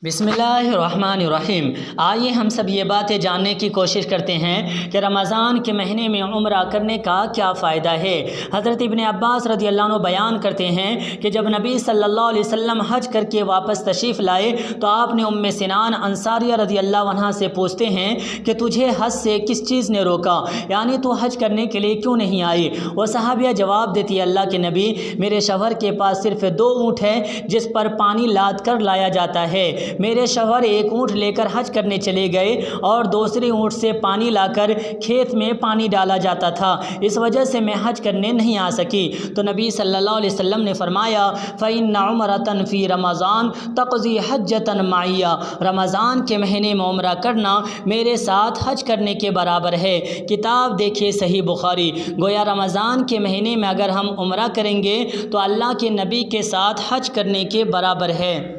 بسم اللہ الرحمن الرحیم۔ آئیے ہم سب یہ باتیں جاننے کی کوشش کرتے ہیں کہ رمضان کے مہینے میں عمرہ کرنے کا کیا فائدہ ہے۔ حضرت ابن عباس رضی اللہ عنہ بیان کرتے ہیں کہ جب نبی صلی اللہ علیہ وسلم حج کر کے واپس تشریف لائے تو آپ نے ام سنان انصاریہ رضی اللہ عنہا سے پوچھتے ہیں کہ تجھے حج سے کس چیز نے روکا، یعنی تو حج کرنے کے لیے کیوں نہیں آئی؟ وہ صحابیہ جواب دیتی ہے، اللہ کے نبی، میرے شوہر کے پاس صرف 2 اونٹ ہے جس پر پانی لاد کر لایا جاتا ہے۔ میرے شوہر 1 اونٹ لے کر حج کرنے چلے گئے اور دوسرے اونٹ سے پانی لا کر کھیت میں پانی ڈالا جاتا تھا، اس وجہ سے میں حج کرنے نہیں آ سکی۔ تو نبی صلی اللہ علیہ وسلم نے فرمایا، فَإِنَّ عُمْرَةً فِي رَمَضَانَ تَقْضِي حَجَّةً مَعِيَّ، رمضان کے مہینے میں عمرہ کرنا میرے ساتھ حج کرنے کے برابر ہے۔ کتاب دیکھیے صحیح بخاری۔ گویا رمضان کے مہینے میں اگر ہم عمرہ کریں گے تو اللہ کے نبی کے ساتھ حج کرنے کے برابر ہے۔